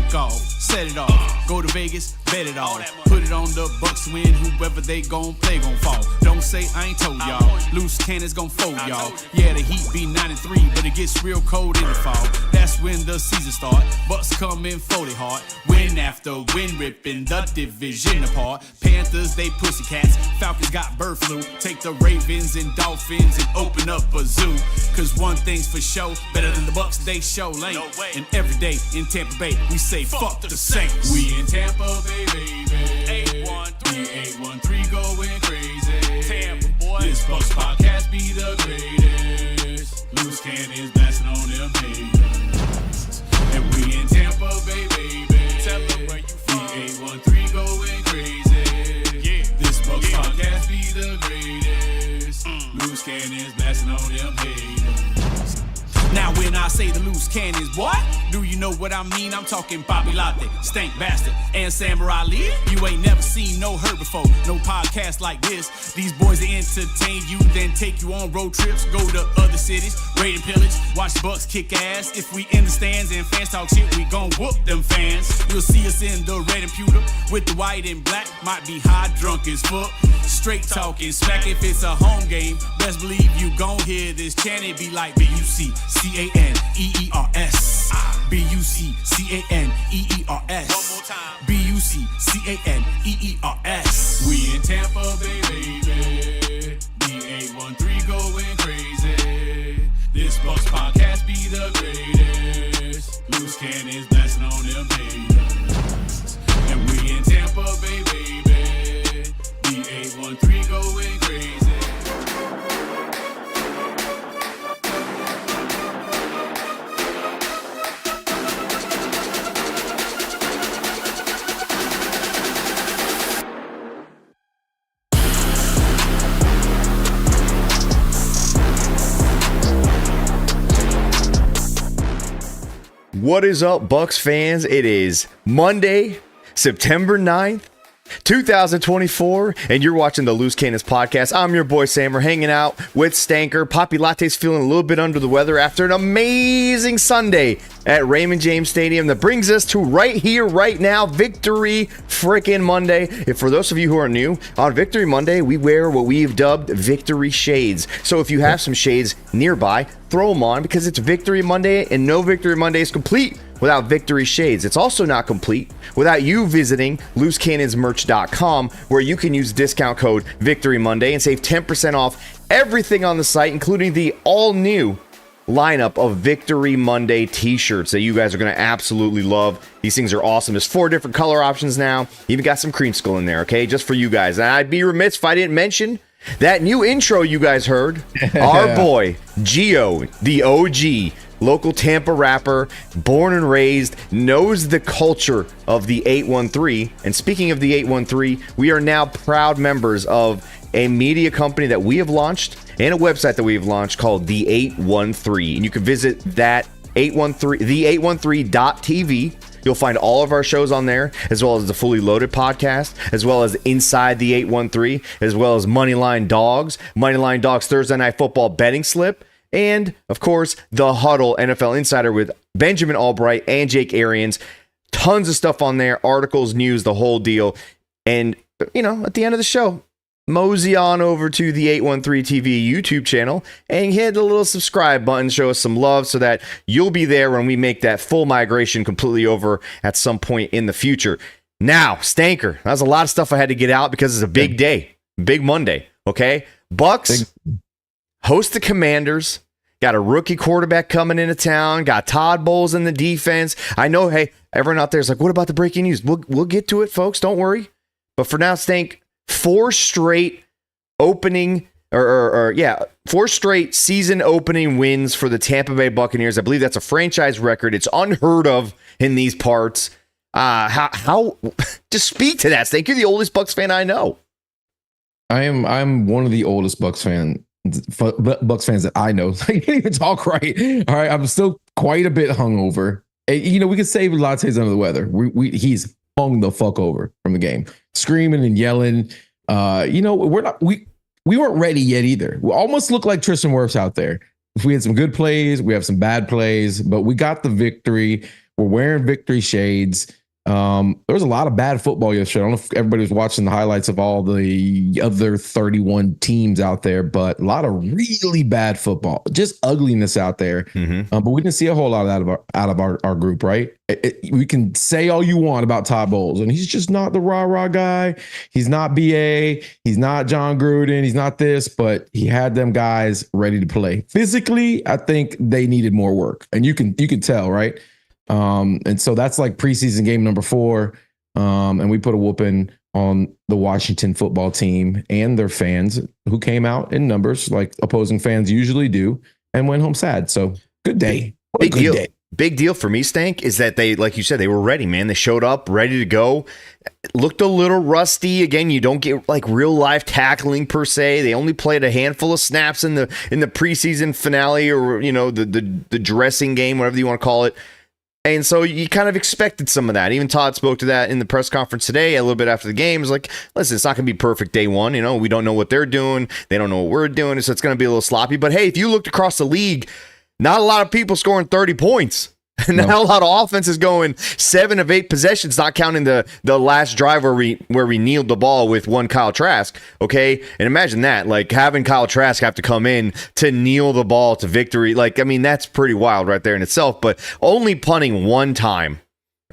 kick off, set it off, go to Vegas, bet it all, put it on the Bucs to win, whoever they gon' play gon' fall. Don't say I ain't told y'all, loose cannons gon' fold y'all. Yeah, the Heat be 9-3, but it gets real cold in the fall. That's when the season start, Bucs come in 40 hard, win after win, ripping the division apart. Panthers, they pussycats, Falcons got bird flu, take the Ravens and Dolphins and open up a zoo. Cause one thing's for sure, better than the Bucs, they show lane. And every day in Tampa Bay, we say fuck the Saints. We in Tampa Bay, baby. 813 going crazy. Tampa, boy. This Bucs podcast be the greatest. Loose cannons blasting on them haters. And we in Tampa Bay, baby. Tell them where you from. 813 going crazy. Yeah. This Bucs podcast be the greatest. Loose cannons blasting on them haters. Now when I say the loose cannons, what? Do you know what I mean? I'm talking Bobby Latte, Stank Bastard, and Samurai Lee. You ain't never seen no her before, no podcast like this. These boys they entertain you, then take you on road trips, go to other cities, raid and pillage, watch the Bucs kick ass. If we in the stands and fans talk shit, we gon' whoop them fans. You'll see us in the red and pewter with the white and black. Might be high, drunk as fuck, straight talking smack. If it's a home game, best believe you gon' hear this chant. It be like Buccaneers. Buccaneers. One more time. Buccaneers. We in Tampa Bay, baby. B813 going crazy. This Bucs podcast be the greatest. Loose cannons blasting on them haters. And we in Tampa Bay, baby. B813 going crazy. What is up, Bucs fans? It is Monday, September 9th, 2024, and you're watching the Loose Cannons podcast. I'm your boy Sam. We're hanging out with Stanker. Poppy Latte's feeling a little bit under the weather after an amazing Sunday at Raymond James Stadium that brings us to right here, right now, Victory Frickin' Monday. And for those of you who are new, on Victory Monday, we wear what we've dubbed Victory Shades. So if you have some shades nearby, throw them on because it's Victory Monday, and no Victory Monday is complete without Victory Shades. It's also not complete without you visiting loosecannonsmerch.com, where you can use discount code Victory Monday and save 10% off everything on the site, including the all-new lineup of Victory Monday t-shirts that you guys are going to absolutely love. These things are awesome. There's 4 different color options now. Even got some creamsicle in there, okay? Just for you guys. And I'd be remiss if I didn't mention that new intro you guys heard. Our boy, Gio, the OG, local Tampa rapper, born and raised, knows the culture of the 813. And speaking of the 813, we are now proud members of a media company that we have launched and a website that we have launched called The 813. And you can visit that 813, the813.tv. You'll find all of our shows on there, as well as the Fully Loaded podcast, as well as Inside the 813, as well as Moneyline Dogs Thursday Night Football betting slip, and, of course, The Huddle NFL Insider with Benjamin Albright and Jake Arians. Tons of stuff on there, articles, news, the whole deal. And, you know, at the end of the show, mosey on over to the 813 TV YouTube channel and hit the little subscribe button, show us some love so that you'll be there when we make that full migration completely over at some point in the future. Now, Stanker, that was a lot of stuff I had to get out because it's a big day, big Monday, okay? Bucs host the Commanders, got a rookie quarterback coming into town, got Todd Bowles in the defense. I know, hey, everyone out there is like, what about the breaking news? We'll get to it, folks, don't worry. But for now, Stank, 4 straight season opening wins for the Tampa Bay Buccaneers. I believe that's a franchise record. It's unheard of in these parts. How just speak to that, Stank. You're the oldest Bucs fan I know. I'm one of the oldest Bucs fans that I know. I can't even talk right. All right, I'm still quite a bit hungover. You know, we could say Latte's under the weather. He's hung the fuck over from the game, screaming and yelling. You know, we weren't ready yet either. We almost look like Tristan Wirfs out there. If we had some good plays, we have some bad plays, but we got the victory. We're wearing victory shades. There was a lot of bad football yesterday. I don't know if everybody was watching the highlights of all the other 31 teams out there, but a lot of really bad football, just ugliness out there. But we didn't see a whole lot of that out of our group, right? We can say all you want about Todd Bowles, and he's just not the rah-rah guy. He's not BA. He's not John Gruden. He's not this, but he had them guys ready to play. Physically, I think they needed more work, and you can tell, right? And so that's like preseason game number 4. And we put a whooping on the Washington football team and their fans who came out in numbers like opposing fans usually do and went home sad. So good day. Big deal. Big deal for me, Stank, is that they, like you said, they were ready, man. They showed up ready to go. Looked a little rusty. Again, you don't get like real life tackling per se. They only played a handful of snaps in the preseason finale, or, you know, the dressing game, whatever you want to call it. And so you kind of expected some of that. Even Todd spoke to that in the press conference today, a little bit after the game. It's like, listen, it's not going to be perfect day one. You know, we don't know what they're doing. They don't know what we're doing. So it's going to be a little sloppy. But hey, if you looked across the league, not a lot of people scoring 30 points. Not a lot of offenses going 7 of 8 possessions, not counting the last drive where we kneeled the ball with one Kyle Trask. Okay, and imagine that, like having Kyle Trask have to come in to kneel the ball to victory. Like, I mean, that's pretty wild right there in itself. But only punting one time.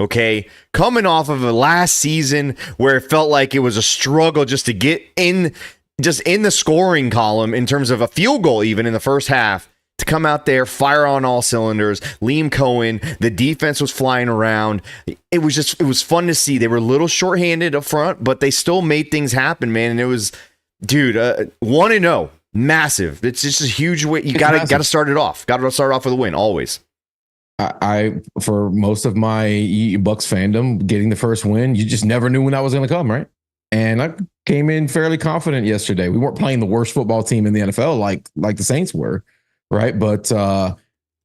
Okay, coming off of a last season where it felt like it was a struggle just to get in the scoring column in terms of a field goal, even in the first half. To come out there, fire on all cylinders, Liam Coen, the defense was flying around. It was fun to see. They were a little shorthanded up front, but they still made things happen, man. And it was, dude, 1-0, massive. It's just a huge way. You got to start it off. Got to start off with a win, always. I for most of my Bucs fandom, getting the first win, you just never knew when that was going to come, right? And I came in fairly confident yesterday. We weren't playing the worst football team in the NFL like the Saints were. Right. But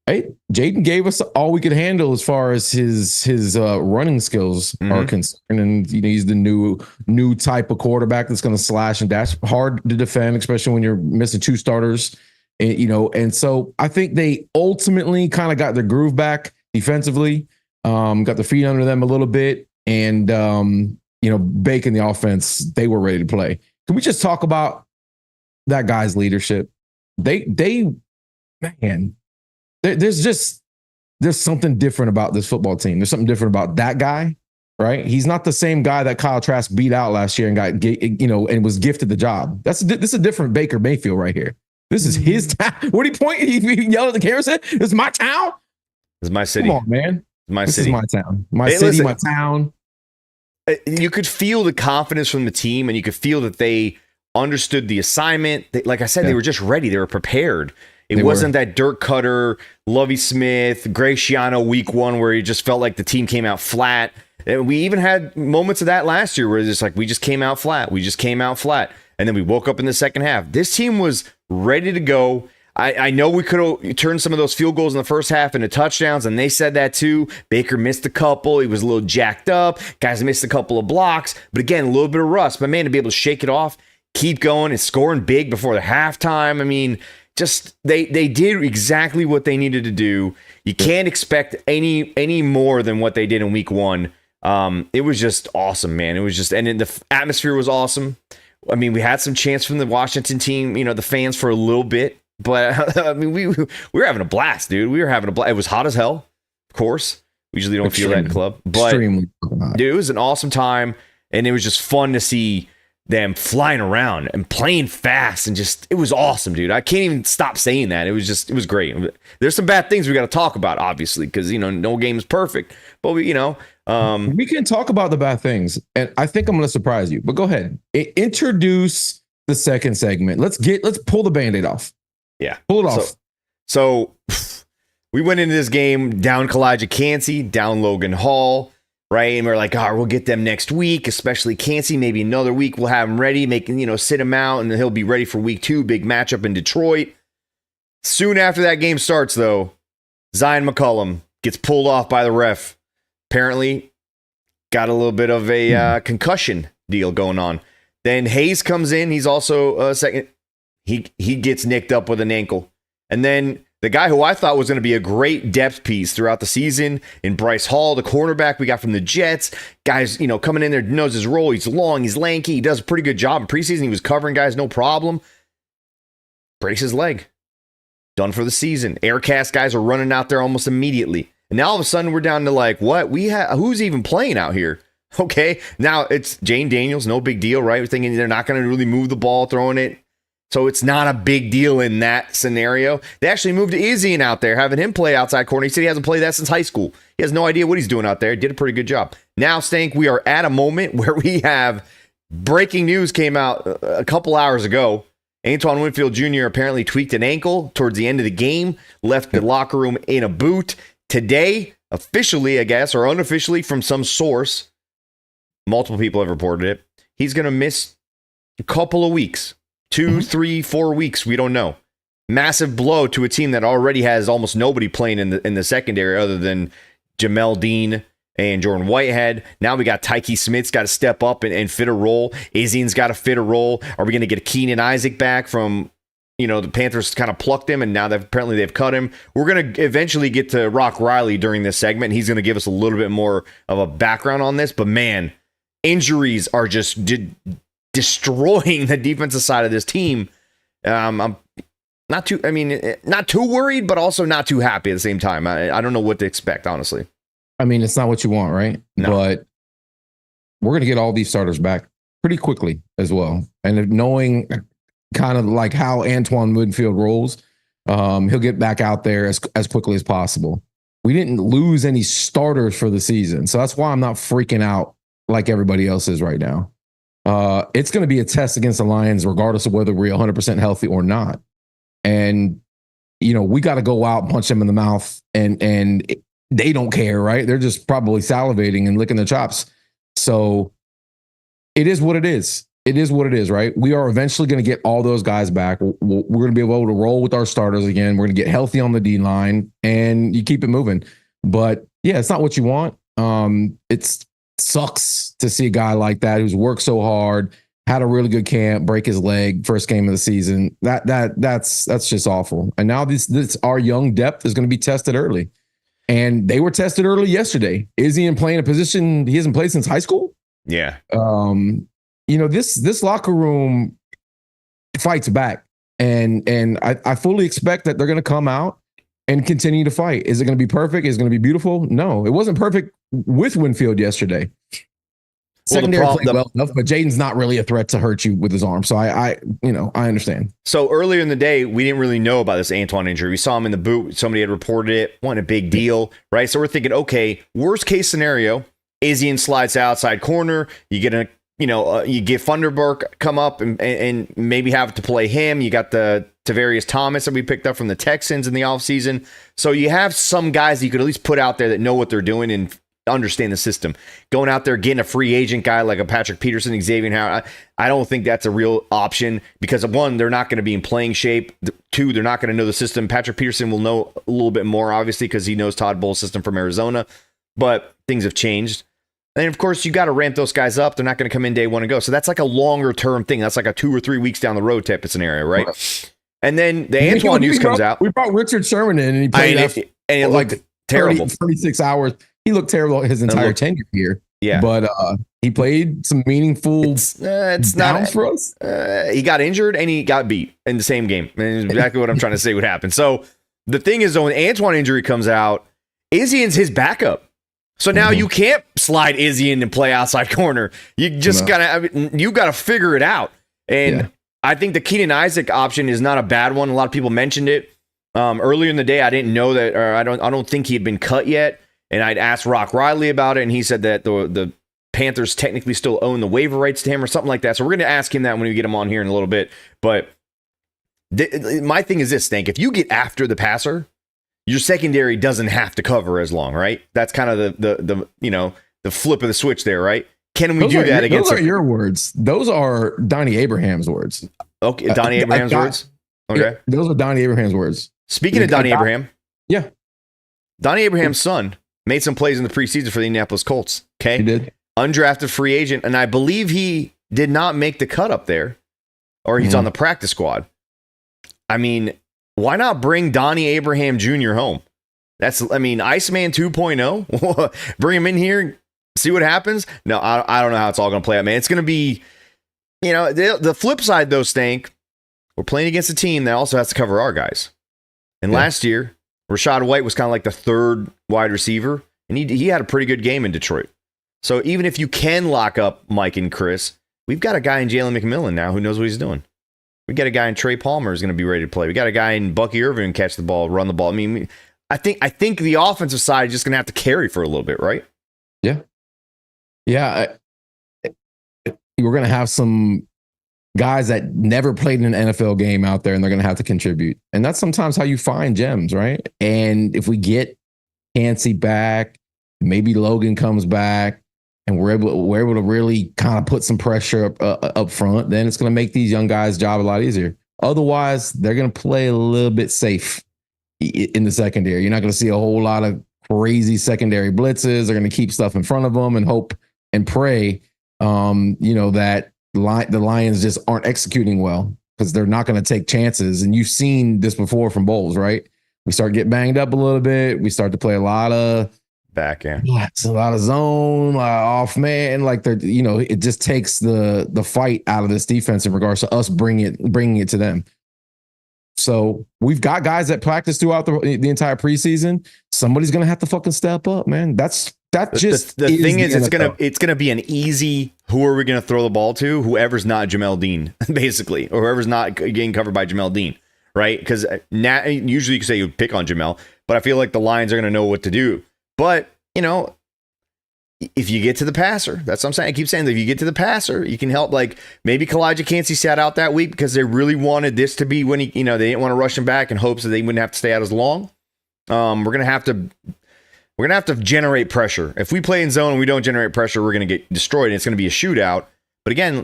hey, Jaden gave us all we could handle as far as his running skills are concerned. And, you know, he's the new type of quarterback that's going to slash and dash. Hard to defend, especially when you're missing 2 starters. And, you know, and so I think they ultimately kind of got their groove back defensively, got their feet under them a little bit. And, you know, Bacon, the offense, they were ready to play. Can we just talk about that guy's leadership? Man, there's something different about this football team. There's something different about that guy, right? He's not the same guy that Kyle Trask beat out last year and got, you know, and was gifted the job. This is a different Baker Mayfield right here. This is his town. What did he point? He yelled at the camera and said, "This is my town. This is my city. Come on, man. This is my town. My city, listen, my town." You could feel the confidence from the team, and you could feel that they understood the assignment. Like I said, They were just ready. They were prepared. It wasn't that Dirk Cutter, Lovie Smith, Greg Schiano week 1 where it just felt like the team came out flat. And we even had moments of that last year where it's just like, we just came out flat. We just came out flat. And then we woke up in the second half. This team was ready to go. I know we could have turned some of those field goals in the first half into touchdowns, and they said that too. Baker missed a couple. He was a little jacked up. Guys missed a couple of blocks. But again, a little bit of rust. But man, to be able to shake it off, keep going, and scoring big before the halftime. I mean, just they did exactly what they needed to do. You can't expect any more than what they did in week 1. It was just awesome, man. It was just, and the atmosphere was awesome. I mean, we had some chance from the Washington team, you know, the fans for a little bit, but I mean, we were having a blast, dude. We were having a blast. It was hot as hell, of course. We usually don't feel that in club, but dude, it was an awesome time, and it was just fun to see them flying around and playing fast, and just, it was awesome, dude. I can't even stop saying that. It was great. There's some bad things we got to talk about, obviously, because, you know, no game is perfect, but we can talk about the bad things, and I think I'm going to surprise you, but go ahead. Introduce the second segment. Let's pull the Band-Aid off. Yeah. Pull it off. So we went into this game down Kalijah Cansey, down Logan Hall, right? And we're like, we'll get them next week, especially Cansey. Maybe another week we'll have him ready, sit him out, and then he'll be ready for week 2. Big matchup in Detroit. Soon after that game starts, though, Zion McCollum gets pulled off by the ref. Apparently got a little bit of a concussion deal going on. Then Hayes comes in. He's also second. He gets nicked up with an ankle. And then the guy who I thought was going to be a great depth piece throughout the season in Bryce Hall, the cornerback we got from the Jets. Guys, coming in there, knows his role. He's long, he's lanky. He does a pretty good job in preseason. He was covering guys, no problem. Breaks his leg. Done for the season. Aircast guys are running out there almost immediately. And now all of a sudden we're down to like, what? Who's even playing out here? Okay, now it's Jane Daniels, no big deal, right? We're thinking they're not going to really move the ball, throwing it. So it's not a big deal in that scenario. They actually moved Izzian out there, having him play outside corner. He said he hasn't played that since high school. He has no idea what he's doing out there. Did a pretty good job. Now, Stank, we are at a moment where we have breaking news came out a couple hours ago. Antoine Winfield Jr. apparently tweaked an ankle towards the end of the game, left the locker room in a boot. Today, officially, I guess, or unofficially from some source, multiple people have reported it, he's going to miss a couple of weeks. 2, 3, 4 weeks. We don't know. Massive blow to a team that already has almost nobody playing in the secondary other than Jamel Dean and Jordan Whitehead. Now we got Tyke Smith's got to step up and fit a role. Izzian's got to fit a role. Are we going to get Keenan Isaac back from, the Panthers kind of plucked him and now apparently they've cut him. We're going to eventually get to Rock Riley during this segment. And he's going to give us a little bit more of a background on this. But man, injuries are just destroying the defensive side of this team. I'm not too worried, but also not too happy at the same time. I don't know what to expect, honestly. I mean, it's not what you want, right? No. But we're going to get all these starters back pretty quickly as well. And knowing kind of like how Antoine Winfield rolls, he'll get back out there as quickly as possible. We didn't lose any starters for the season. So that's why I'm not freaking out like everybody else is right now. It's going to be a test against the Lions, regardless of whether we're 100% healthy or not. And, we got to go out, punch them in the mouth, and they don't care, right? They're just probably salivating and licking their chops. So it is what it is. It is what it is, right? We are eventually going to get all those guys back. We're going to be able to roll with our starters again. We're going to get healthy on the D line, and you keep it moving. But yeah, it's not what you want. It sucks to see a guy like that who's worked so hard, had a really good camp, break his leg first game of the season. That's just awful. And now this our young depth is going to be tested early, and they were tested early yesterday. Izzian playing a position he hasn't played since high school? Yeah. This locker room fights back, and I fully expect that they're going to come out and continue to fight. Is it going to be perfect? Is it going to be beautiful? No, it wasn't perfect with Winfield yesterday. Secondary played well enough, but Jaden's not really a threat to hurt you with his arm. So I understand. So earlier in the day, we didn't really know about this Antoine injury. We saw him in the boot. Somebody had reported it. Wasn't a big deal, right? So we're thinking, okay, worst case scenario, Izzian slides to outside corner. You get you get Funderburk come up and maybe have to play him. You got the Tavarius Thomas that we picked up from the Texans in the offseason. So you have some guys that you could at least put out there that know what they're doing and understand the system. Going out there, getting a free agent guy like a Patrick Peterson, Xavier Howard, I don't think that's a real option because, one, they're not going to be in playing shape. Two, they're not going to know the system. Patrick Peterson will know a little bit more, obviously, because he knows Todd Bowles' system from Arizona. But things have changed. And of course, you got to ramp those guys up. They're not going to come in day one and go. So that's like a longer term thing. That's like a 2 or 3 weeks down the road type of scenario, right? And then the Antoine news comes out. We brought Richard Sherman in, and he played and it looked terrible. 36 hours. He looked terrible his entire tenure here. Yeah, but he played some meaningful it's downs not, for us. He got injured and he got beat in the same game. And exactly what I'm trying to say would happen. So the thing is, though, when Antoine injury comes out, Izzian's his backup. So now you can't slide Izzian and play outside corner. You just you gotta figure it out. And I think the Keenan Isaac option is not a bad one. A lot of people mentioned it earlier in the day. I didn't know that, or I don't think he had been cut yet. And I'd asked Rock Riley about it, and he said that the Panthers technically still own the waiver rights to him or something like that. So we're going to ask him that when we get him on here in a little bit. But my thing is this, Stank. If you get after the passer, your secondary doesn't have to cover as long, right? That's kind of the flip of the switch there, right? Can we do that against? Those are your words. Those are Donnie Abraham's words. Okay, Donnie Abraham's words. Okay, yeah, those are Donnie Abraham's words. Speaking of Donnie Abraham, yeah, Donnie Abraham's son made some plays in the preseason for the Indianapolis Colts. Okay, he did. Undrafted free agent, and I believe he did not make the cut up there, or he's on the practice squad. I mean, why not bring Donnie Abraham Jr. home? Iceman 2.0. Bring him in here, see what happens. No, I don't know how it's all going to play out, man. It's going to be, the flip side, though, Stank. We're playing against a team that also has to cover our guys. And last year, Rachaad White was kind of like the third wide receiver, and he had a pretty good game in Detroit. So even if you can lock up Mike and Chris, we've got a guy in Jalen McMillan now who knows what he's doing. We got a guy in Trey Palmer who's going to be ready to play. We got a guy in Bucky Irvin who can catch the ball, run the ball. I think the offensive side is just going to have to carry for a little bit, right? Yeah. Yeah. We're going to have some guys that never played in an NFL game out there, and they're going to have to contribute. And that's sometimes how you find gems, right? And if we get Yancey back, maybe Logan comes back, and we're able to really kind of put some pressure up front, then it's going to make these young guys' job a lot easier. Otherwise, they're going to play a little bit safe in the secondary. You're not going to see a whole lot of crazy secondary blitzes. They're going to keep stuff in front of them and hope and pray, that the Lions just aren't executing well because they're not going to take chances. And you've seen this before from Bowles, right? We start getting banged up a little bit. We start to play a lot of back end. It's a lot of zone, off man. Like it just takes the fight out of this defense in regards to us bringing it to them. So we've got guys that practice throughout the entire preseason. Somebody's gonna have to fucking step up, man. The thing is it's gonna be an easy. Who are we gonna throw the ball to? Whoever's not Jamel Dean, basically, or whoever's not getting covered by Jamel Dean, right? Because usually you can say you pick on Jamel, but I feel like the Lions are gonna know what to do. But, if you get to the passer, that's what I'm saying. I keep saying that if you get to the passer, you can help. Like maybe Kalijah Cansey sat out that week because they really wanted this to be when they didn't want to rush him back in hopes that they wouldn't have to stay out as long. We're gonna have to generate pressure. If we play in zone and we don't generate pressure, we're gonna get destroyed, and it's gonna be a shootout. But again,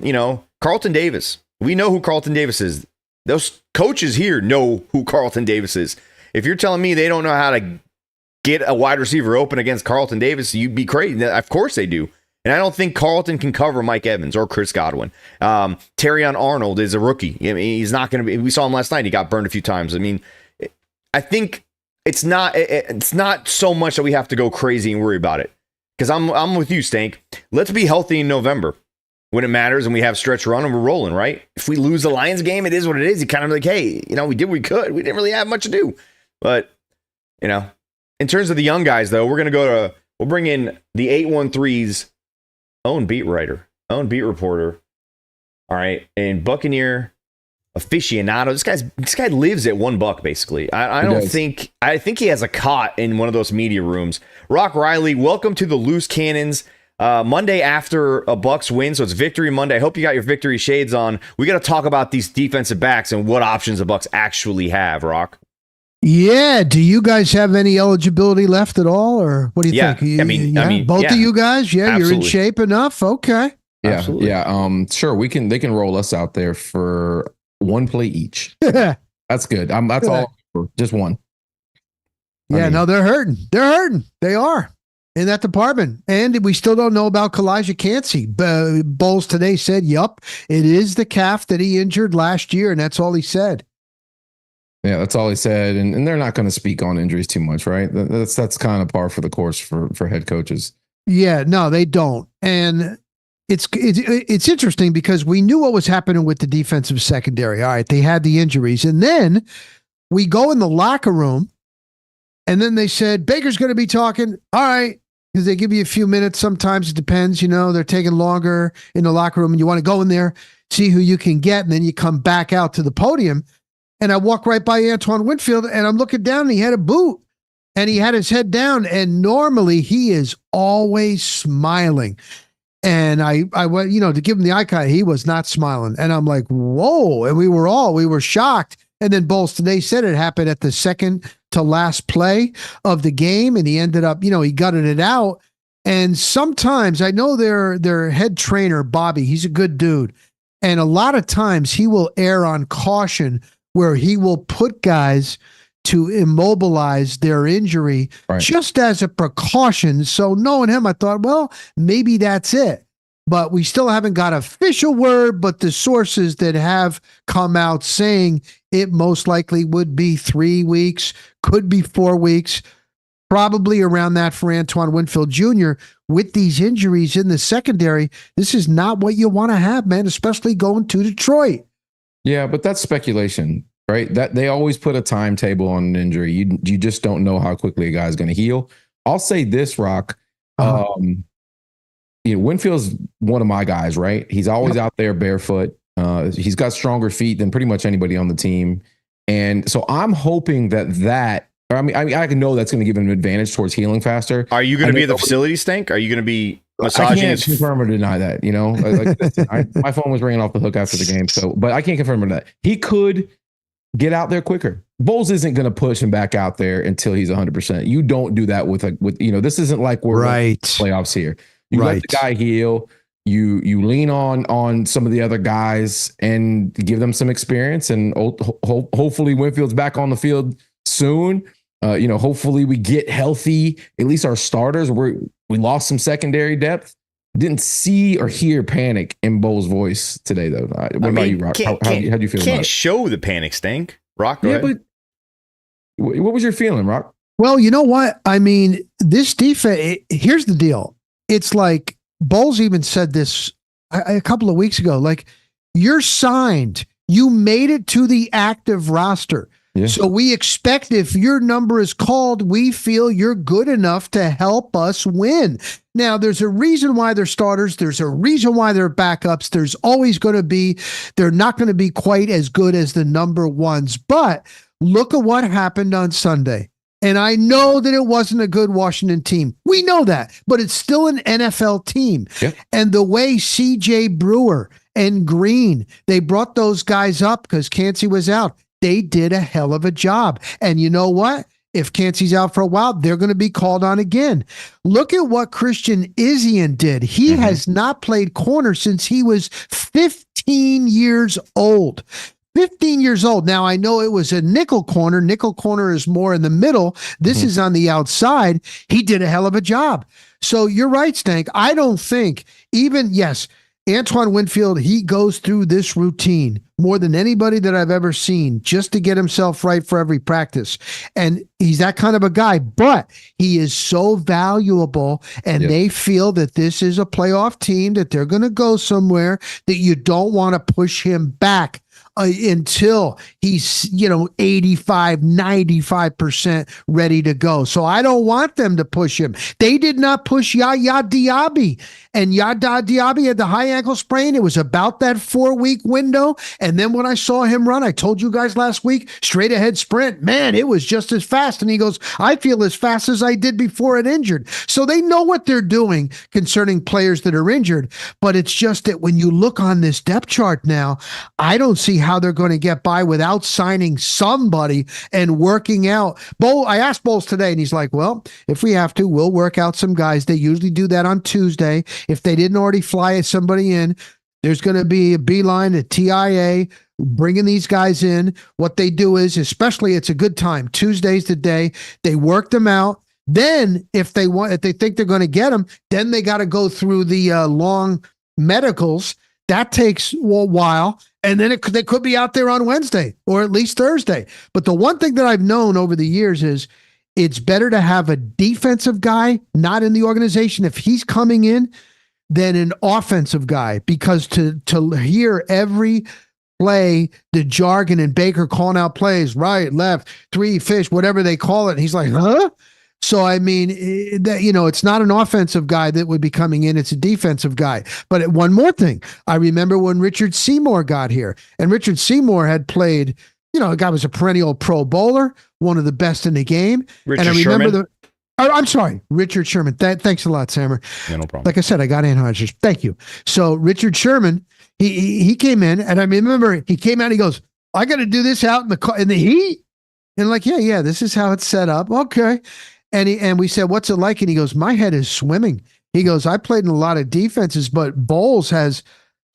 Carlton Davis. We know who Carlton Davis is. Those coaches here know who Carlton Davis is. If you're telling me they don't know how to get a wide receiver open against Carlton Davis, you'd be crazy. Of course they do. And I don't think Carlton can cover Mike Evans or Chris Godwin. Terrion Arnold is a rookie. He's not going to be. We saw him last night. He got burned a few times. I think it's not so much that we have to go crazy and worry about it. Because I'm with you, Stank. Let's be healthy in November when it matters and we have stretch run and we're rolling, right? If we lose the Lions game, it is what it is. You kind of like, hey, we did what we could. We didn't really have much to do. But, in terms of the young guys, though, we'll bring in the 813's own beat reporter. All right. And Buccaneer aficionado. This guy lives at $1, basically. I think he has a cot in one of those media rooms. Rock Riley, welcome to the Loose Cannons. Monday after a Bucs win, so it's Victory Monday. I hope you got your victory shades on. We got to talk about these defensive backs and what options the Bucs actually have, Rock. Yeah. Do you guys have any eligibility left at all, or what do you think? Both of you guys. Yeah, absolutely. You're in shape enough. Okay. Yeah. Absolutely. Yeah. Sure. They can roll us out there for one play each. That's good. That's all. Just one. Yeah. No, they're hurting. They are in that department, and we still don't know about Kalijah Cansey. Bowles today said, "Yup, it is the calf that he injured last year," and that's all he said. Yeah, that's all he said, and they're not going to speak on injuries too much, right? That's kind of par for the course for head coaches. Yeah, no, they don't, and it's interesting because we knew what was happening with the defensive secondary. All right, they had the injuries, and then we go in the locker room, and then they said Baker's going to be talking. All right, because they give you a few minutes. Sometimes it depends. They're taking longer in the locker room, and you want to go in there, see who you can get, and then you come back out to the podium. And I walk right by Antoine Winfield, and I'm looking down, and he had a boot, and he had his head down, and normally he is always smiling. And I went, to give him the eye contact, he was not smiling. And I'm like, whoa. And we were shocked. And then Bowles today said it happened at the second to last play of the game, and he ended up, he gutted it out. And sometimes I know their head trainer, Bobby, he's a good dude. And a lot of times he will err on caution where he will put guys to immobilize their injury just as a precaution. So knowing him, I thought, well, maybe that's it. but we still haven't got official word, but the sources that have come out saying it most likely would be 3 weeks, could be 4 weeks, probably around that for Antoine Winfield Jr. With these injuries in the secondary, this is not what you want to have, man, especially going to Detroit. Yeah, but that's speculation, right? That they always put a timetable on an injury. You just don't know how quickly a guy's going to heal. I'll say this, Rock. Winfield's one of my guys, right? He's always out there barefoot. He's got stronger feet than pretty much anybody on the team. And so I'm hoping I know that's going to give him an advantage towards healing faster. Are you going to be at the facility, Stank? Are you going to be massaging? I can't confirm or deny that, my phone was ringing off the hook after the game. But I can't confirm or that. He could get out there quicker. Bowles isn't going to push him back out there until he's 100%. You don't do that with this isn't like we're playoffs here. You let the guy heal. You lean on some of the other guys and give them some experience. And hopefully Winfield's back on the field soon. Hopefully we get healthy. At least our starters. We lost some secondary depth. Didn't see or hear panic in Bowles' voice today, though. What about you, Rock? How do you feel about it? Can't show the panic, Stank. Rock, go ahead. But what was your feeling, Rock? Well, you know what? I mean, this defense, here's the deal. It's like Bowles even said this a couple of weeks ago, like, you're signed. You made it to the active roster. Yeah. So we expect if your number is called, we feel you're good enough to help us win. Now, there's a reason why they're starters. There's a reason why they're backups. There's always going to be, they're not going to be quite as good as the number ones. But look at what happened on Sunday. And I know that it wasn't a good Washington team. We know that, but it's still an NFL team. Yep. And the way CJ Brewer and Green, they brought those guys up because Cansey was out. They did a hell of a job. And you know what? If Cansey's out for a while, they're going to be called on again. Look at what Christian Izien did. He has not played corner since he was 15 years old. 15 years old. Now, I know it was a nickel corner. Nickel corner is more in the middle. This is on the outside. He did a hell of a job. So you're right, Stank. I don't think Antoine Winfield, he goes through this routine more than anybody that I've ever seen just to get himself right for every practice. And he's that kind of a guy, but he is so valuable, and they feel that this is a playoff team, that they're going to go somewhere, that you don't want to push him back until he's, 85, 95% ready to go. So I don't want them to push him. They did not push Yaya Diaby, and Yaya Diaby had the high ankle sprain. It was about that 4-week window. And then when I saw him run, I told you guys last week, straight ahead sprint, man, it was just as fast. And he goes, I feel as fast as I did before it injured. So they know what they're doing concerning players that are injured. But it's just that when you look on this depth chart now, I don't see how they're going to get by without signing somebody and working out. I asked Bowles today, and he's like, well, if we have to, we'll work out some guys. They usually do that on Tuesday. If they didn't already fly somebody in, there's going to be a beeline at TIA bringing these guys in. What they do is, especially it's a good time. Tuesday's the day they work them out. Then if they think they're going to get them, then they got to go through the long medicals. That takes a while. And then they could be out there on Wednesday or at least Thursday. But the one thing that I've known over the years is it's better to have a defensive guy not in the organization if he's coming in than an offensive guy, because to hear every play, the jargon and Baker calling out plays, right, left, 3 fish, whatever they call it. He's like, huh? So, I mean, it's not an offensive guy that would be coming in. It's a defensive guy. But one more thing. I remember when Richard Seymour got here, and Richard Seymour had played, a guy was a perennial Pro Bowler, one of the best in the game. Richard Sherman? I'm sorry, Richard Sherman. Thanks a lot, Sammer. Yeah, no problem. Like I said, I got Anheuser's. Thank you. So Richard Sherman, he came in, and I remember he came out, he goes, I got to do this out in the heat. And like, yeah, this is how it's set up. Okay. And we said, what's it like? And he goes, my head is swimming. He goes, I played in a lot of defenses, but Bowles has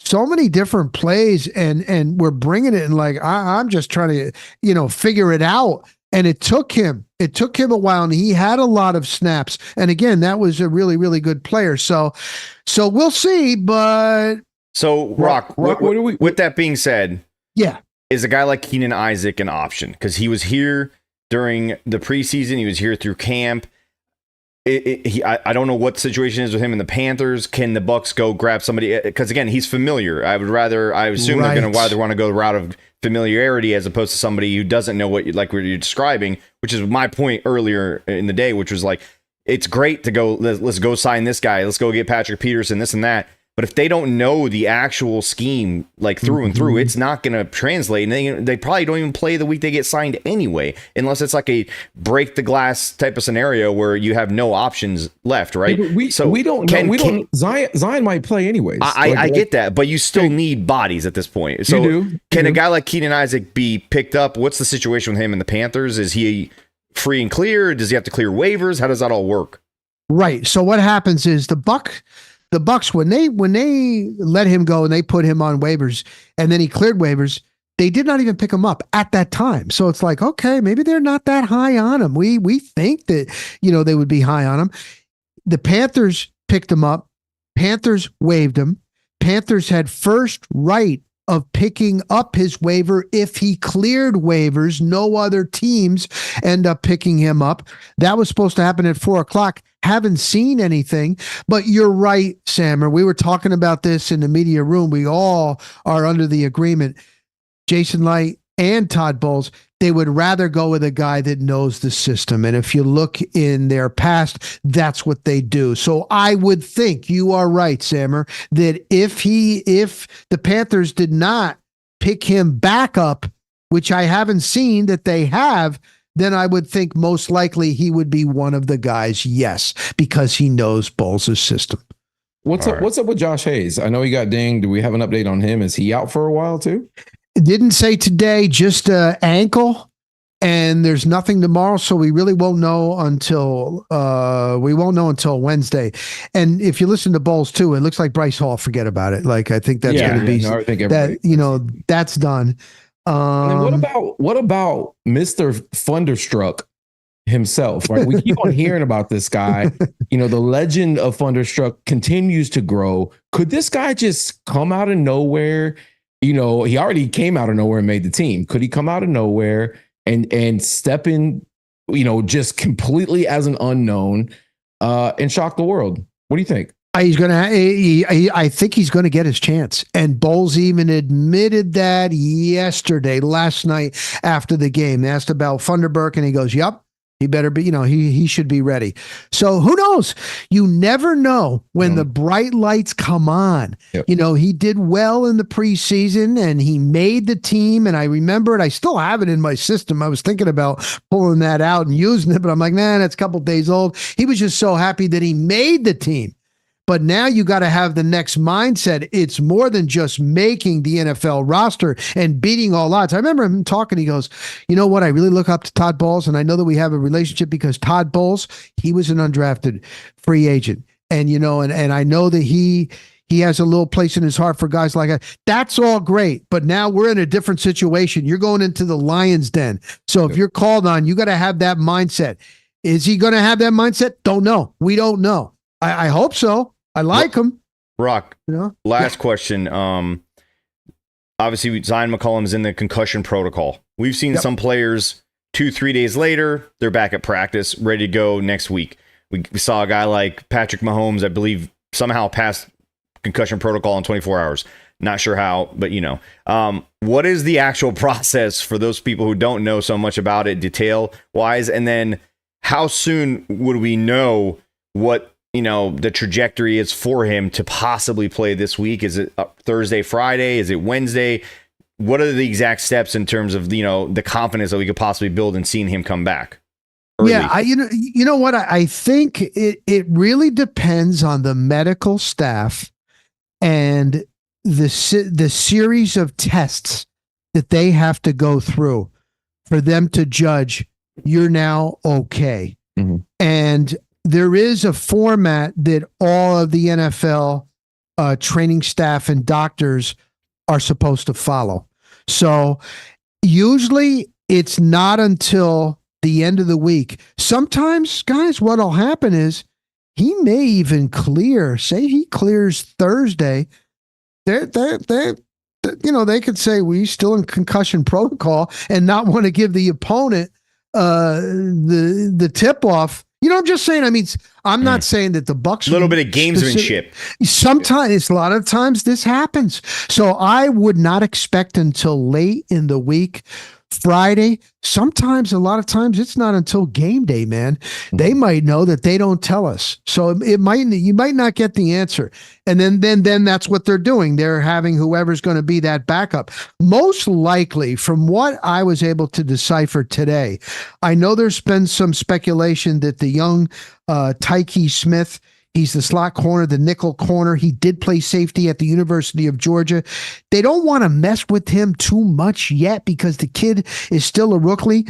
so many different plays, and we're bringing it. And like, I'm just trying to, figure it out. And it took him It took him a while, and he had a lot of snaps. And again, that was a really, really good player. So we'll see. But so Rock, with that being said, yeah, is a guy like Keenan Isaac an option? Because he was here during the preseason. He was here through camp. I don't know what the situation is with him and the Panthers. Can the Bucs go grab somebody? Because again, he's familiar. I assume they're going to rather want to go the route of familiarity as opposed to somebody who doesn't know what you're describing, which is my point earlier in the day, which was like, it's great to go, let's go sign this guy. Let's go get Patrick Peterson, this and that. But if they don't know the actual scheme, like through and through, it's not going to translate. And they probably don't even play the week they get signed anyway, unless it's like a break the glass type of scenario where you have no options left, right? Yeah, we don't know. Zion might play anyways. I get that, but you still need bodies at this point. So can a guy like Keenan Isaac be picked up? What's the situation with him and the Panthers? Is he free and clear? Does he have to clear waivers? How does that all work? Right. So what happens is the Bucs, when they let him go and they put him on waivers and then he cleared waivers, they did not even pick him up at that time. So it's like, okay, maybe they're not that high on him. We think that, they would be high on him. The Panthers picked him up. Panthers waived him. Panthers had first right of picking up his waiver if he cleared waivers. No other teams end up picking him up. That was supposed to happen at 4:00. Haven't seen anything, but you're right, Sammer. We were talking about this in the media room. We all are under the agreement. Jason Light and Todd Bowles, they would rather go with a guy that knows the system. And if you look in their past, that's what they do. So I would think you are right, Sammer, that if the Panthers did not pick him back up, which I haven't seen that they have, then I would think most likely he would be one of the guys, yes, because he knows Bowles' system. What's up with Josh Hayes? I know he got dinged. Do we have an update on him? Is he out for a while too? Didn't say today, just ankle, and there's nothing tomorrow, so we really won't know until Wednesday. And if you listen to Bowles too, it looks like Bryce Hall. Forget about it. Like I think that's going to be that's done. And then what about Mr. Thunderstruck himself? Right, we keep on hearing about this guy. The legend of Thunderstruck continues to grow. Could this guy just come out of nowhere? He already came out of nowhere and made the team. Could he come out of nowhere and step in, just completely as an unknown, and shock the world? What do you think? I think he's going to get his chance. And Bowles even admitted that last night after the game. They asked about Funderburk and he goes, yep, he better be, he should be ready. So who knows? You never know when the bright lights come on. Yep. He did well in the preseason and he made the team. And I remember it. I still have it in my system. I was thinking about pulling that out and using it, but I'm like, man, that's a couple days old. He was just so happy that he made the team. But now you got to have the next mindset. It's more than just making the NFL roster and beating all odds. I remember him talking. He goes, you know what? I really look up to Todd Bowles, and I know that we have a relationship because Todd Bowles, he was an undrafted free agent. And, and I know that he has a little place in his heart for guys like that. That's all great. But now we're in a different situation. You're going into the lion's den. So if you're called on, you got to have that mindset. Is he going to have that mindset? Don't know. We don't know. I hope so. I like him. Rock, last question. Obviously, Zion McCollum's in the concussion protocol. We've seen some players 2-3 days later, they're back at practice, ready to go next week. We saw a guy like Patrick Mahomes, I believe, somehow passed concussion protocol in 24 hours. Not sure how, but what is the actual process for those people who don't know so much about it detail-wise? And then how soon would we know what the trajectory is for him to possibly play this week? Is it Thursday, Friday? Is it Wednesday? What are the exact steps in terms of, the confidence that we could possibly build in seeing him come back early? Yeah. You know what? I think it really depends on the medical staff and the series of tests that they have to go through for them to judge you're now okay. Mm-hmm. And there is a format that all of the NFL training staff and doctors are supposed to follow. So usually it's not until the end of the week. Sometimes, guys, what'll happen is he may even clear. Say he clears Thursday. They could say we still in concussion protocol and not want to give the opponent the tip off. You know, I'm just saying. I mean, I'm not saying that the Bucs. A little bit of gamesmanship. Sometimes, a lot of times, this happens. So I would not expect until late in the week, Friday. Sometimes, a lot of times, it's not until game day, man. They might know that they don't tell us, so you might not get the answer. And then that's what they're doing. They're having whoever's going to be that backup. Most likely, from what I was able to decipher today, I know there's been some speculation that the young Tyke Smith, he's the slot corner, the nickel corner. He did play safety at the University of Georgia. They don't want to mess with him too much yet because the kid is still a rookie.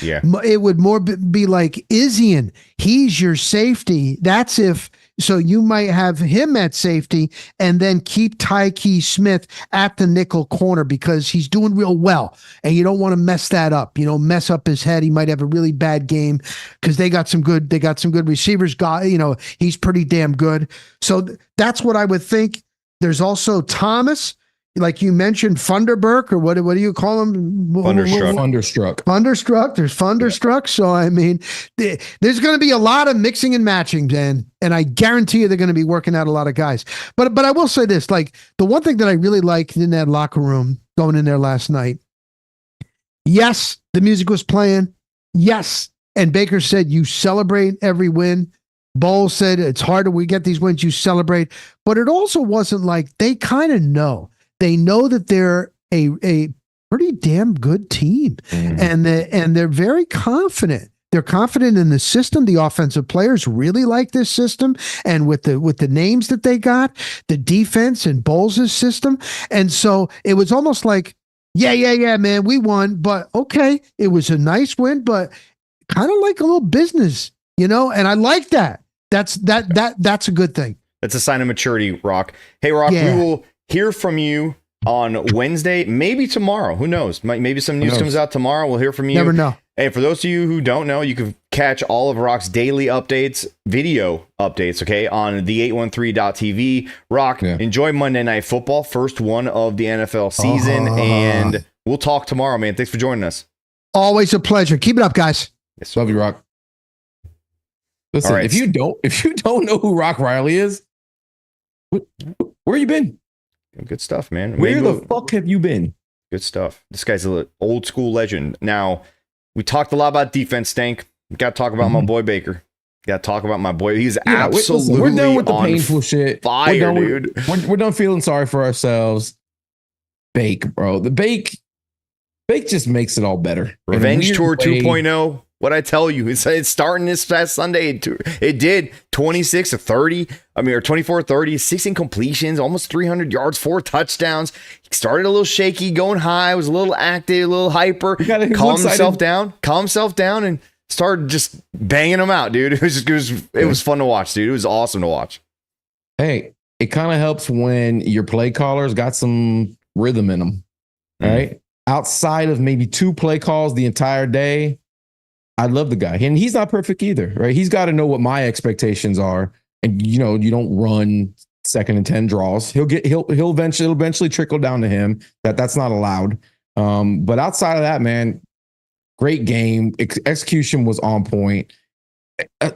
Yeah. It would more be like Izzian. He's your safety. That's if. So you might have him at safety and then keep Tyke Smith at the nickel corner because he's doing real well. And you don't want to mess that up, mess up his head. He might have a really bad game because they got some good receivers. He's pretty damn good. So that's what I would think. There's also Thomas, like you mentioned, Funderburk, or what do you call him? Thunderstruck. There's Thunderstruck. Yeah. So, I mean, there's going to be a lot of mixing and matching, Dan, and I guarantee you they're going to be working out a lot of guys. But I will say this, like the one thing that I really liked in that locker room going in there last night, yes, the music was playing. Yes. And Baker said, you celebrate every win. Bowles said, it's hard we get these wins, you celebrate. But it also wasn't like they kind of know. They know that they're a pretty damn good team, and they're very confident. They're confident in the system. The offensive players really like this system, and with the names that they got, the defense and Bowles' system, and so it was almost like, yeah, man, we won, but okay, it was a nice win, but kind of like a little business, and I like that. That's a good thing. That's a sign of maturity, Rock. Hey, Rock, we will hear from you on Wednesday, maybe tomorrow. Who knows? Maybe some news comes out tomorrow. We'll hear from you. Never know. Hey, for those of you who don't know, you can catch all of Rock's daily updates, video updates, okay, on the813.tv. Rock, enjoy Monday Night Football, first one of the NFL season, and we'll talk tomorrow, man. Thanks for joining us. Always a pleasure. Keep it up, guys. Yes, love you, Rock. Listen, if you don't know who Rock Riley is, where you been? Good stuff, man. Where the fuck have you been? Good stuff. This guy's an old school legend. Now, we talked a lot about defense, Stank. We got to talk about my boy Baker. Got to talk about my boy. He's absolutely we're done with the painful shit. Fire, dude. We're done feeling sorry for ourselves. Bake, bro. The Bake just makes it all better. Revenge Tour 2.0. What I tell you, it's starting this past Sunday. It did 26 to 30. Or 24 30, 16 completions, almost 300 yards, 4 touchdowns. He started a little shaky, going high, was a little active, a little hyper. Calm himself down, and started just banging them out, dude. It was fun to watch, dude. It was awesome to watch. Hey, it kind of helps when your play callers got some rhythm in them, right? Outside of maybe 2 play calls the entire day, I love the guy, and he's not perfect either, right? He's got to know what my expectations are, and you don't run 2nd and 10 draws. He'll eventually trickle down to him. That's not allowed. But outside of that, man, great game. Execution was on point.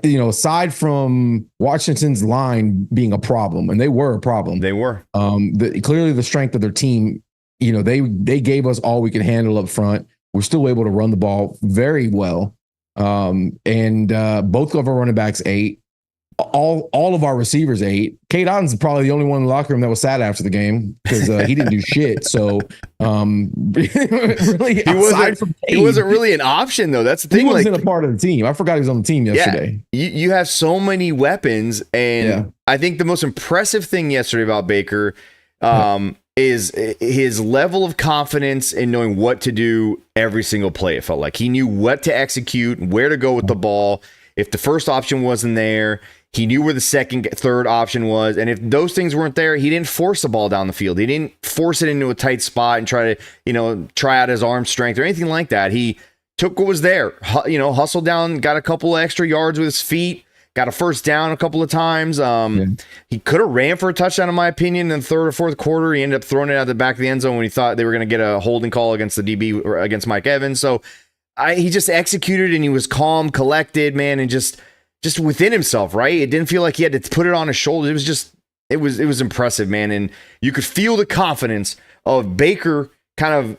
Aside from Washington's line being a problem, and they were a problem. They were clearly the strength of their team. They gave us all we could handle up front. We're still able to run the ball very well. And both of our running backs ate. All of our receivers ate. Kate Otton's probably the only one in the locker room that was sad after the game because he didn't do shit. So really, he wasn't really an option though. That's the thing. He wasn't a part of the team. I forgot he was on the team yesterday. Yeah, you have so many weapons, and I think the most impressive thing yesterday about Baker is his level of confidence in knowing what to do every single play. It felt like he knew what to execute, where to go with the ball. If the first option wasn't there, he knew where the second, third option was. And if those things weren't there, he didn't force the ball down the field. He didn't force it into a tight spot and try to, try out his arm strength or anything like that. He took what was there. Hustled down, got a couple of extra yards with his feet, got a first down a couple of times. He could have ran for a touchdown, in my opinion, in the third or fourth quarter. He ended up throwing it out the back of the end zone when he thought they were going to get a holding call against the DB or against Mike Evans. So he just executed, and he was calm, collected, man, and just within himself, right? It didn't feel like he had to put it on his shoulders. It was just, it was impressive, man. And you could feel the confidence of Baker kind of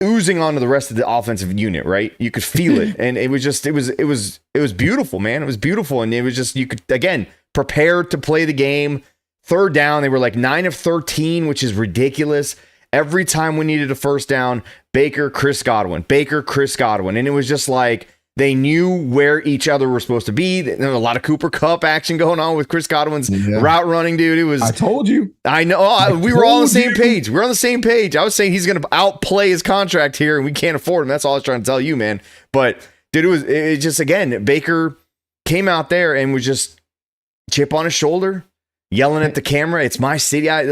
oozing onto the rest of the offensive unit, right? You could feel it. And it was beautiful, man. It was beautiful. And it was just, you could, again, prepare to play the game. Third down, they were like 9 of 13, which is ridiculous. Every time we needed a first down, Baker, Chris Godwin. And it was just like, they knew where each other were supposed to be. There was a lot of Cooper Kupp action going on with Chris Godwin's route running, dude. It was. I told you. I know. We were all on the same page. We were on the same page. I was saying he's going to outplay his contract here, and we can't afford him. That's all I was trying to tell you, man. But dude, it just, again, Baker came out there and was just chip on his shoulder, yelling at the camera. It's my city. It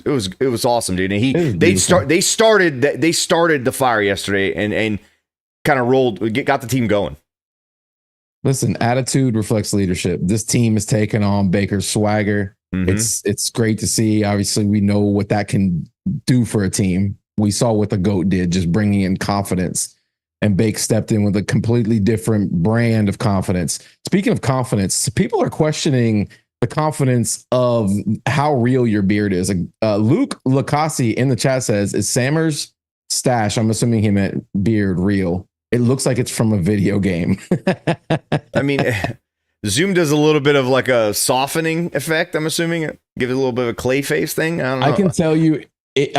was awesome, dude. And they started the fire yesterday, and kind of got the team going. Listen, attitude reflects leadership. This team is taking on Baker's swagger. It's great to see. Obviously, we know what that can do for a team. We saw what the GOAT did, just bringing in confidence. And Bake stepped in with a completely different brand of confidence. Speaking of confidence, people are questioning the confidence of how real your beard is. Luke Lacassi in the chat says, is Sammer's stash, I'm assuming he meant beard, real? It looks like it's from a video game. I mean, Zoom does a little bit of like a softening effect, I'm assuming. Give it a little bit of a clay face thing. I don't know. I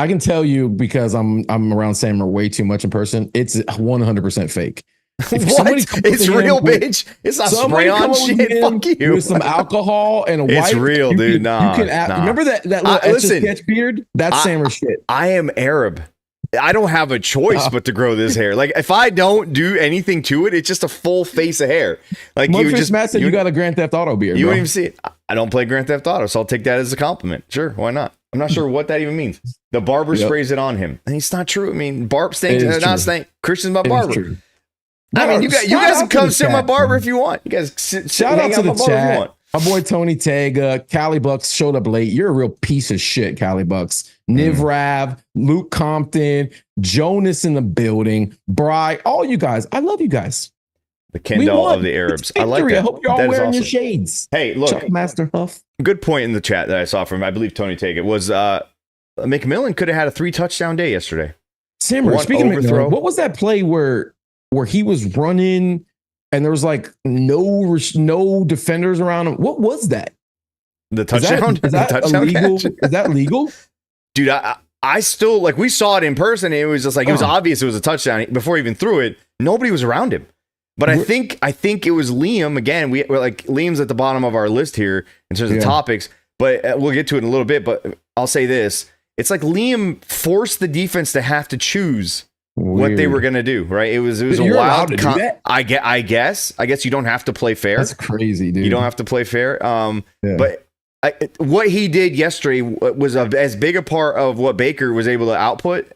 can tell you because I'm around Sammer way too much in person. It's 100% fake. What? It's real, bitch. It's not spray on shit. Fuck you. With some alcohol and a white. It's real, dude. Nah. Remember that little etch-a-sketch beard? That's Sammer shit. I am Arab. I don't have a choice but to grow this hair. Like, if I don't do anything to it, it's just a full face of hair. Like, Matt said you got a Grand Theft Auto beard. You wouldn't even see it. I don't play Grand Theft Auto, so I'll take that as a compliment. Sure, why not? I'm not sure what that even means. The barber sprays it on him, and it's not true. I mean, barb stinks. Not stink. Christian's my barber. I mean, you guys can come sit my barber if you want. You guys shout out to the chat. My boy Tony Tega, Cali Bucks showed up late. You're a real piece of shit, Cali Bucks. Niv Rav, Luke Compton, Jonas in the building, Bry, all you guys. I love you guys. The Kendall of the Arabs. I like that. I hope you're all wearing your shades. Hey, look. Chuck Master Huff. Good point in the chat that I saw from, I believe, Tony Tega was McMillan could have had a 3-touchdown day yesterday. Simmer, speaking of McMillan, what was that play where he was running and there was like no defenders around him? What was that? The touchdown? Is that illegal? Catch? Is that legal? Dude, I still, like, we saw it in person. And it was just like, it was obvious it was a touchdown before he even threw it. Nobody was around him. But I think it was Liam. Again, we're like, Liam's at the bottom of our list here in terms of topics, but we'll get to it in a little bit. But I'll say this. It's like Liam forced the defense to have to choose what they were going to do, right? It was a wild. I guess you don't have to play fair. That's crazy, dude. You don't have to play fair. But what he did yesterday was as big a part of what Baker was able to output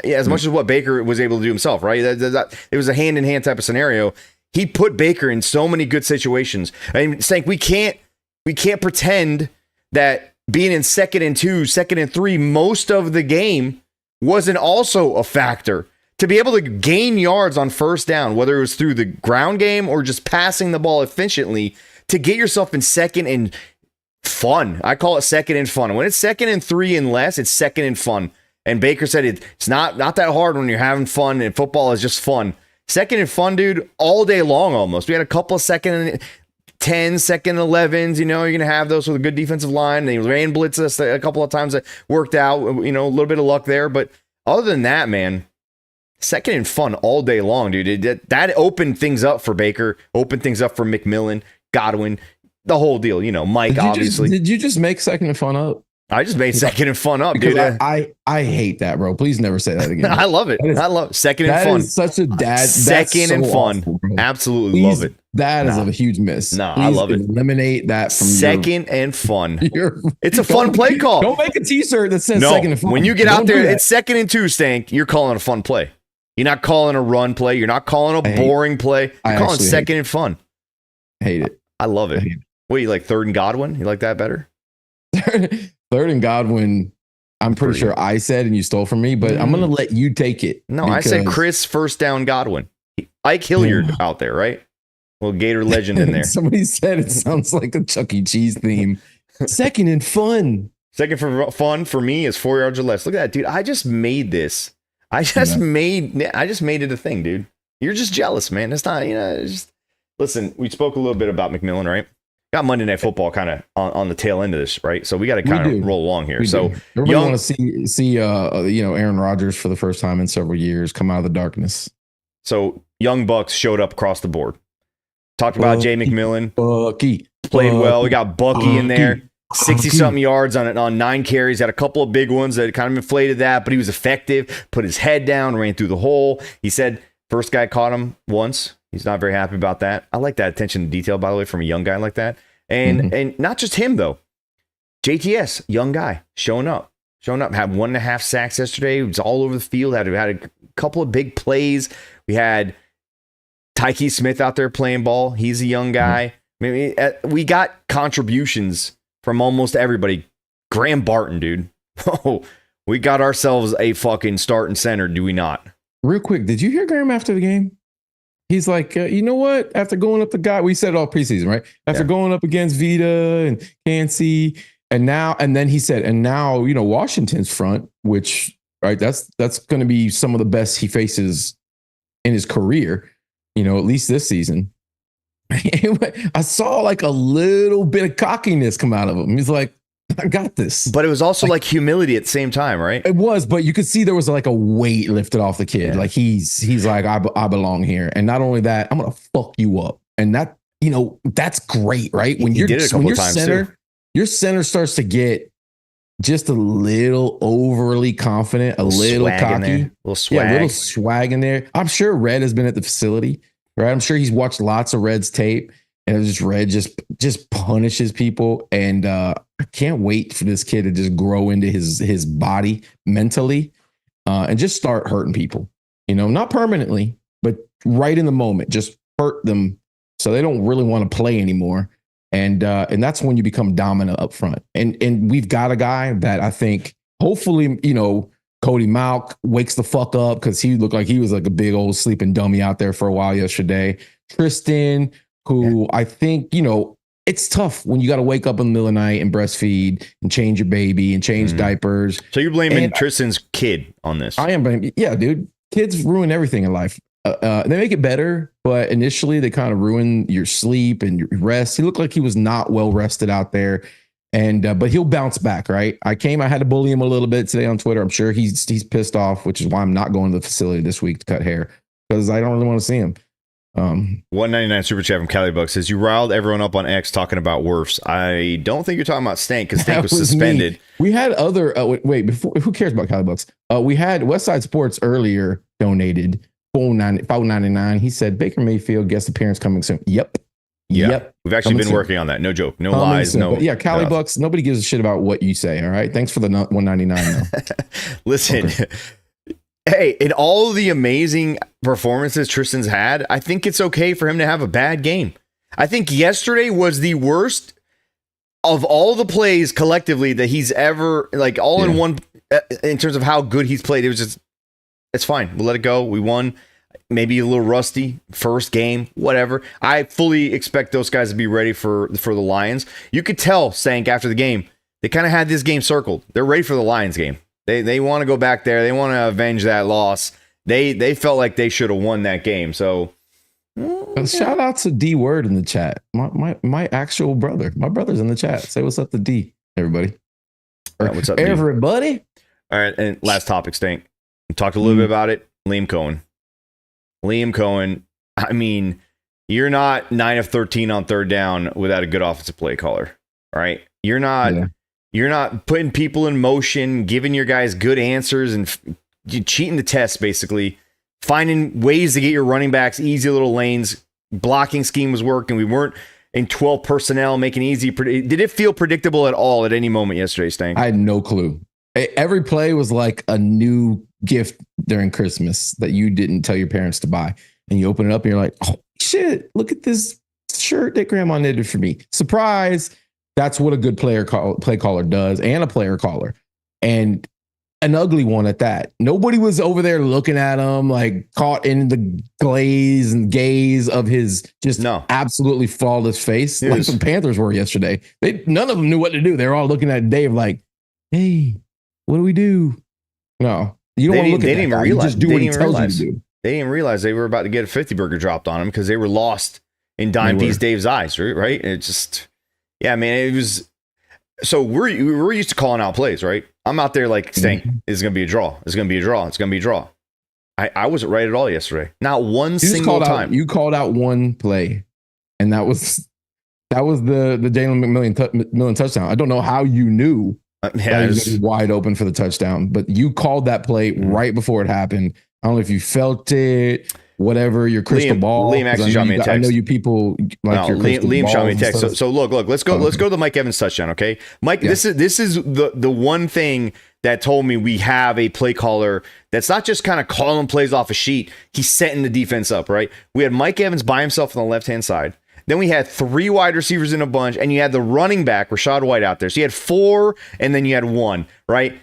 as much as what Baker was able to do himself, right? It was a hand-in-hand type of scenario. He put Baker in so many good situations. I mean, Stank, we can't pretend that being in 2nd and 2, 2nd and 3 most of the game wasn't also a factor. To be able to gain yards on first down, whether it was through the ground game or just passing the ball efficiently, to get yourself in 2nd and fun. I call it 2nd and fun. When it's 2nd and 3 and less, it's 2nd and fun. And Baker said it's not that hard when you're having fun, and football is just fun. 2nd and fun, dude, all day long almost. We had a couple of 2nd and 10, 2nd and 11s. You know, you're going to have those with a good defensive line. They ran blitz us a couple of times that worked out. You know, a little bit of luck there. But other than that, man, 2nd and fun all day long, dude. That opened things up for Baker, opened things up for McMillan, Godwin, the whole deal. You know, Mike, obviously. Did you just make 2nd and fun up? I just made 2nd and fun up, because dude. I hate that, bro. Please never say that again. I love it. I love it. 2nd and fun. That is such a dad. 2nd and fun. Awful, absolutely love it. That is a huge miss. No, I love it. Eliminate that from 2nd and fun. It's a fun play call. Don't make a t-shirt that says 2nd and fun. When you get out there, it's 2nd and 2, Stank. You're calling a fun play. You're not calling a run play. You're not calling a boring play. You're calling second and fun. I hate it. I love it. What, you like third and Godwin? You like that better? Third and Godwin, I'm pretty sure I said and you stole from me, but I'm going to let you take it. No, I said Chris first down Godwin. Ike Hilliard out there, right? Little Gator legend in there. Somebody said it sounds like a Chuck E. Cheese theme. Second and fun. Second for fun for me is 4 yards or less. Look at that, dude. I just made this. I just made it a thing, dude. You're just jealous, man. It's not, listen, we spoke a little bit about McMillan, right? Got Monday Night Football kind of on the tail end of this, right? So we got to kind of roll along here. So everybody want to see Aaron Rodgers for the first time in several years come out of the darkness. So young Bucs showed up across the board. Talked about Jay McMillan. Bucky played well. We got Bucky in there. 60-something yards on 9 carries. Had a couple of big ones that kind of inflated that, but he was effective. Put his head down, ran through the hole. He said first guy caught him once. He's not very happy about that. I like that attention to detail, by the way, from a young guy like that. And not just him, though. JTS, young guy, showing up. Had 1.5 sacks yesterday. He was all over the field. Had a couple of big plays. We had Tyke Smith out there playing ball. He's a young guy. I mean, we got contributions from almost everybody. Graham Barton, dude. Oh, we got ourselves a fucking starting center, do we not? Real quick, did you hear Graham after the game? He's like, you know what? After going up the guy, we said it all preseason, right? After going up against Vita and Cansey, and then he said, and now, Washington's front, which, right, that's going to be some of the best he faces in his career, at least this season. I saw like a little bit of cockiness come out of him. He's like, I got this. But it was also like humility at the same time, right? It was, but you could see there was like a weight lifted off the kid. Yeah. Like he's like, I belong here. And not only that, I'm going to fuck you up. And that, that's great, right? When your center starts to get just a little overly confident, a little cocky, a little swag. A little swag in there. I'm sure Red has been at the facility, right? I'm sure he's watched lots of Red's tape. And just Red just punishes people. And I can't wait for this kid to just grow into his body mentally and just start hurting people, not permanently, but right in the moment, just hurt them so they don't really want to play anymore. And that's when you become dominant up front. And we've got a guy that I think hopefully, Cody Malk wakes the fuck up because he looked like he was like a big old sleeping dummy out there for a while yesterday. Tristan, who I think, it's tough when you got to wake up in the middle of the night and breastfeed and change your baby and change diapers. So you're blaming Tristan's kid on this? I am blaming. Yeah, dude. Kids ruin everything in life. They make it better, but initially they kind of ruin your sleep and your rest. He looked like he was not well rested out there. And but he'll bounce back, right? I had to bully him a little bit today on Twitter. I'm sure he's pissed off, which is why I'm not going to the facility this week to cut hair because I don't really want to see him. 199 super chat from Cali Buck says you riled everyone up on X talking about Wirfs. I don't think you're talking about Stank because Stank was suspended. Me. We had other before. Who cares about Cali Bucks? We had Westside Sports earlier donated $4.99. He said Baker Mayfield guest appearance coming soon. Yep. We've actually been working on that. No joke. No lies. No. But yeah, Cali Bucks. Nobody gives a shit about what you say. All right. Thanks for the $1.99. Listen. Okay. Hey, in all of the amazing performances Tristan's had, I think it's okay for him to have a bad game. I think yesterday was the worst of all the plays collectively that he's ever, like all in one, in terms of how good he's played. It was just, it's fine. We'll let it go. We won. Maybe a little rusty first game, whatever. I fully expect those guys to be ready for the Lions. You could tell, Sank, after the game, they kind of had this game circled. They're ready for the Lions game. They want to go back there. They want to avenge that loss. They felt like they should have won that game. So shout out to D Word in the chat. My actual brother. My brother's in the chat. Say what's up to D, everybody. What's up, everybody? D? All right, and last topic, Stank. We talked a little bit about it. Liam Coen. I mean, you're not 9 of 13 on third down without a good offensive play caller, right? You're not. Yeah. You're not putting people in motion, giving your guys good answers, and cheating the test, basically. Finding ways to get your running backs easy little lanes. Blocking scheme was working. We weren't in 12 personnel, making easy. Did it feel predictable at all at any moment yesterday, Stank? I had no clue. Every play was like a new gift during Christmas that you didn't tell your parents to buy. And you open it up and you're like, oh shit, look at this shirt that grandma knitted for me. Surprise. That's what a good play caller does, and a player caller. And an ugly one at that. Nobody was over there looking at him, like caught in the gaze of his just absolutely flawless face, like the Panthers were yesterday. None of them knew what to do. They were all looking at Dave like, hey, what do we do? No, you don't want to look at that. They didn't even realize. Just do what he tells you to do. They didn't even realize they were about to get a 50 burger dropped on them because they were lost in Dime Piece Dave's eyes, right? It just, yeah, man, it was. So we're used to calling out plays, right? I'm out there like saying, it's going to be a draw. It's going to be a draw. It's going to be a draw. I wasn't right at all yesterday. Not one single time. You called out one play, and that was the Jalen McMillan touchdown. I don't know how you knew that he was wide open for the touchdown, but you called that play right before it happened. I don't know if you felt it. Whatever, your crystal ball. Liam actually shot me a text. I know you people like your crystal Liam shot me a text. So look, let's go to the Mike Evans touchdown, okay? Mike, this is the one thing that told me we have a play caller that's not just kind of calling plays off a sheet. He's setting the defense up, right? We had Mike Evans by himself on the left-hand side. Then we had 3 wide receivers in a bunch, and you had the running back, Rachaad White, out there. So you had 4, and then you had 1, right?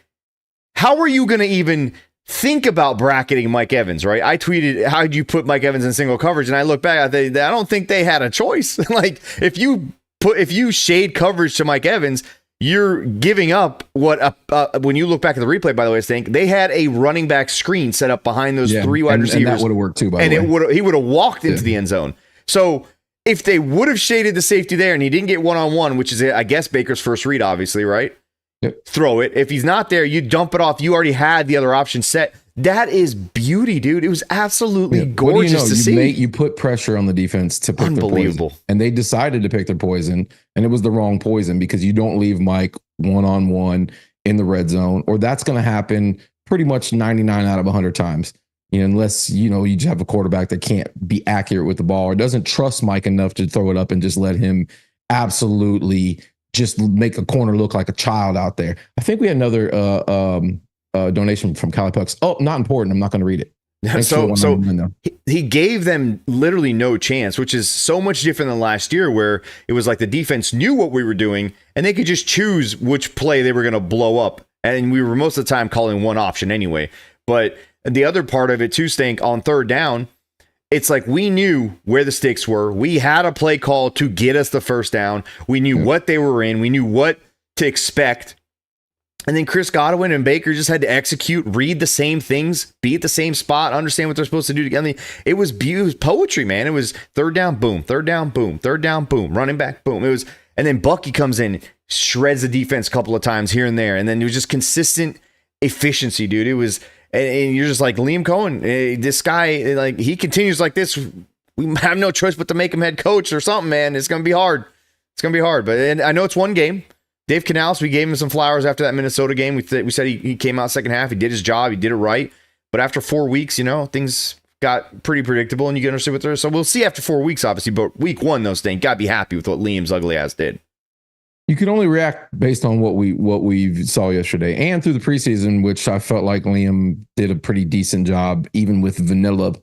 How are you going to even think about bracketing Mike Evans, right? I tweeted, how'd you put Mike Evans in single coverage? And I look back, I don't think they had a choice. Like if you shade coverage to Mike Evans, you're giving up what when you look back at the replay, by the way, I think they had a running back screen set up behind those 3 wide receivers. And that would have worked too, by the way. He would have walked into the end zone. So if they would have shaded the safety there and he didn't get one-on-one, which is, I guess, Baker's first read, obviously, right? Yep. Throw it. If he's not there, you dump it off. You already had the other option set. That is beauty, dude. It was absolutely gorgeous to see. You put pressure on the defense to pick their poison. And they decided to pick their poison, and it was the wrong poison because you don't leave Mike one-on-one in the red zone, or that's going to happen pretty much 99 out of 100 times. Unless, you just have a quarterback that can't be accurate with the ball or doesn't trust Mike enough to throw it up and just let him absolutely just make a corner look like a child out there. I think we had another donation from Cali Pucks. Oh, not important. I'm not going to read it. So he gave them literally no chance, which is so much different than last year where it was like the defense knew what we were doing and they could just choose which play they were going to blow up. And we were most of the time calling one option anyway. But the other part of it too, Stank, on third down, it's like we knew where the sticks were. We had a play call to get us the first down. We knew what they were in. We knew what to expect. And then Chris Godwin and Baker just had to execute, read the same things, be at the same spot, understand what they're supposed to do together. It was poetry, man. It was third down, boom, third down, boom, third down, boom, running back, boom. And then Bucky comes in, shreds the defense a couple of times here and there. And then it was just consistent efficiency, dude. It was, and you're just like, Liam Coen, this guy, like, he continues like this. We have no choice but to make him head coach or something, man. It's going to be hard. It's going to be hard. But I know it's one game. Dave Canales, we gave him some flowers after that Minnesota game. We said he came out second half. He did his job. He did it right. But after 4 weeks, things got pretty predictable, and you can understand what they're. So we'll see after 4 weeks, obviously. But week 1, those things, got to be happy with what Liam's ugly ass did. You can only react based on what we saw yesterday and through the preseason, which I felt like Liam did a pretty decent job, even with vanilla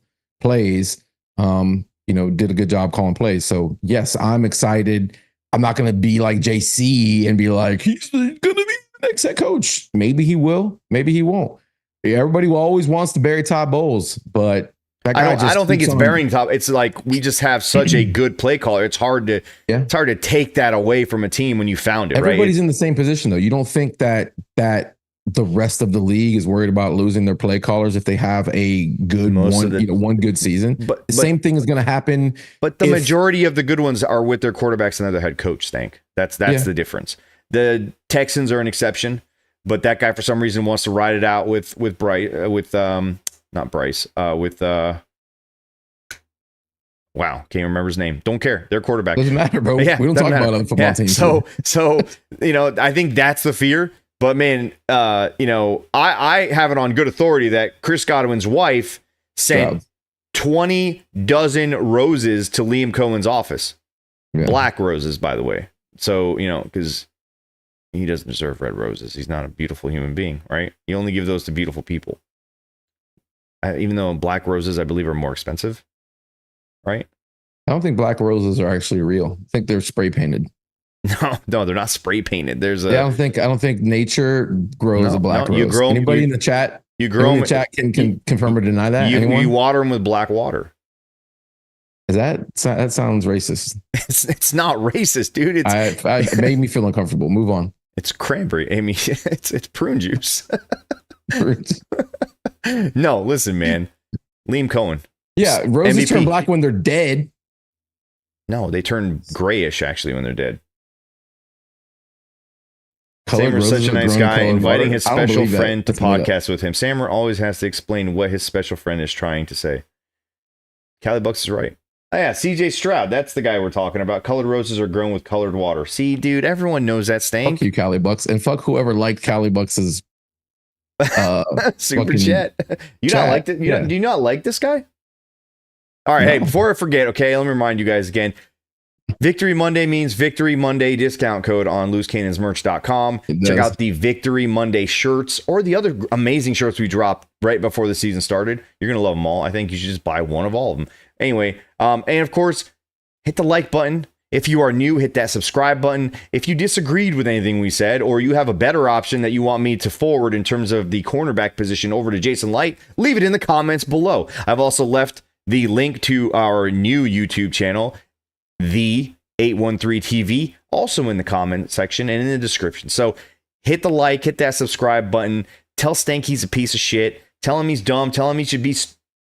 plays. Did a good job calling plays. So yes, I'm excited. I'm not going to be like JC and be like, he's going to be the next head coach. Maybe he will. Maybe he won't. Everybody always wants to bury Todd Bowles, but I don't think it's burying Todd. It's like we just have such a good play caller. It's hard to take that away from a team when you found it. Everybody's right? in the same position though. You don't think that the rest of the league is worried about losing their play callers if they have a good one good season. But the same thing is going to happen. But the majority of the good ones are with their quarterbacks and their head coach. Stank. That's the difference. The Texans are an exception, but that guy for some reason wants to ride it out with Bryce wow, can't remember his name. Don't care. Their quarterback. Doesn't matter, bro. Yeah, we don't talk about other football teams. So I think that's the fear. But man, I have it on good authority that Chris Godwin's wife sent 20 dozen roses to Liam Cohen's office. Yeah. Black roses, by the way. So, because he doesn't deserve red roses. He's not a beautiful human being, right? You only give those to beautiful people. Even though black roses, I believe, are more expensive, right? I don't think black roses are actually real. I think they're spray painted. No, they're not spray painted. I don't think nature grows a black rose. You grow, Anybody in the chat? You grow in the chat can confirm or deny that. You water them with black water. That sounds racist. It's not racist, dude. It made me feel uncomfortable. Move on. It's cranberry. I mean, it's prune juice. No, listen, man. Liam Coen. Yeah, roses MVP. turn black when they're dead. No, they turn grayish actually when they're dead. Colored Sammer's such a nice guy, inviting his special friend to podcast with him. Sammer always has to explain what his special friend is trying to say. Cali Bucks is right. Oh yeah, CJ Stroud. That's the guy we're talking about. Colored roses are grown with colored water. See, dude, everyone knows that stank. Fuck you, Cali Bucks, and fuck whoever liked Cali Bucks's super chat. You not like it? Do you not like this guy? All right, hey, before I forget, okay, let me remind you guys again. Victory Monday means Victory Monday discount code on loosecannonsmerch.com. Check out the Victory Monday shirts or the other amazing shirts we dropped right before the season started. You're going to love them all. I think you should just buy one of all of them. Anyway, and of course, hit the like button. If you are new, hit that subscribe button. If you disagreed with anything we said, or you have a better option that you want me to forward in terms of the cornerback position over to Jason Light, leave it in the comments below. I've also left the link to our new YouTube channel, the 813 TV, also in the comment section and in the description. So hit the like, hit that subscribe button. Tell Stank he's a piece of shit. Tell him he's dumb. Tell him he should be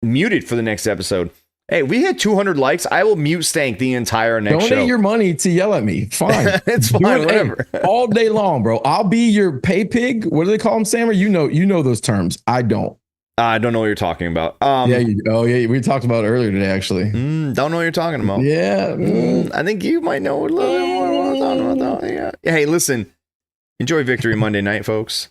muted for the next episode. Hey, we hit 200 likes. I will mute Stank the entire next show. Donate your money to yell at me. Fine. It's fine, whatever. All day long, bro. I'll be your pay pig. What do they call them, Sammer? You know those terms. I don't. I don't know what you're talking about. We talked about it earlier today, actually. Don't know what you're talking about. Yeah. I think you might know a little bit more what I'm talking about. Yeah. Hey, listen. Enjoy Victory Monday night, folks.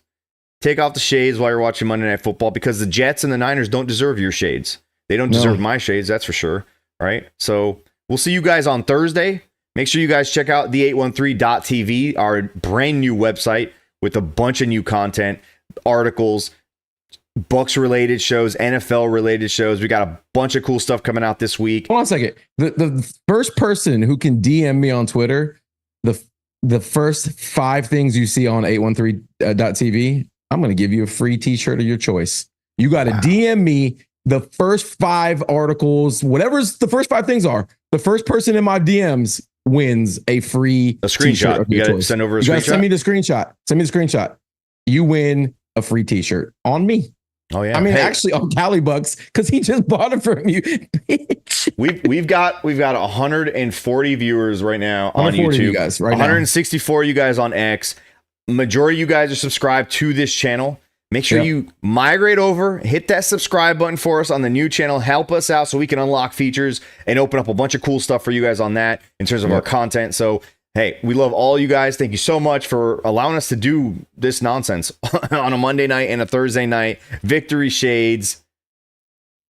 Take off the shades while you're watching Monday Night Football because the Jets and the Niners don't deserve your shades. They don't deserve my shades, that's for sure. All right. So we'll see you guys on Thursday. Make sure you guys check out the 813.tv, our brand new website with a bunch of new content, articles, Bucs related shows, NFL related shows. We got a bunch of cool stuff coming out this week. Hold on a second. The first person who can DM me on Twitter, the first 5 things you see on 813.tv, I'm going to give you a free t-shirt of your choice. You got to DM me the first 5 articles, whatever's the first 5 things are. The first person in my DMs wins a free screenshot. You got to send over a screenshot. Send me the screenshot. Send me the screenshot. You win a free t-shirt on me. Oh yeah. I mean, actually on Cali Bucks because he just bought it from you. Bitch. We've got 140 viewers right now on YouTube. You guys right 164 you guys on X. Majority of you guys are subscribed to this channel. Make sure you migrate over, hit that subscribe button for us on the new channel. Help us out so we can unlock features and open up a bunch of cool stuff for you guys on that in terms of our content. So, hey, we love all you guys. Thank you so much for allowing us to do this nonsense on a Monday night and a Thursday night. Victory shades.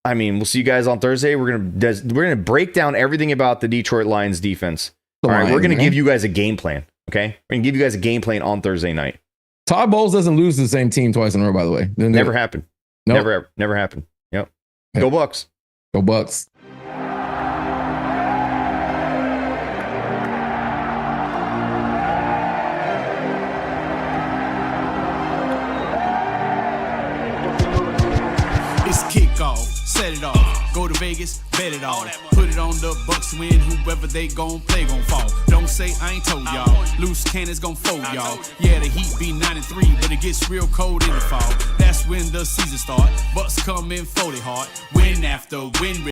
I mean, we'll see you guys on Thursday. We're gonna break down everything about the Detroit Lions defense. All right, we're gonna give you guys a game plan. Okay, we're gonna give you guys a game plan on Thursday night. Todd Bowles doesn't lose to the same team twice in a row, by the way. Never happened. Nope. Never happened. Yep. Go Bucs. Go Bucs. It's kickoff, set it off. Go to Vegas, bet it all. Put it on the Bucs win, whoever they gon' play gon' fall. Don't say I ain't told y'all. Loose cannons gon' fold y'all. Yeah, the Heat be 9-3, but it gets real cold in the fall. That's when the season start. Bucs come in 40 hard. Win after win.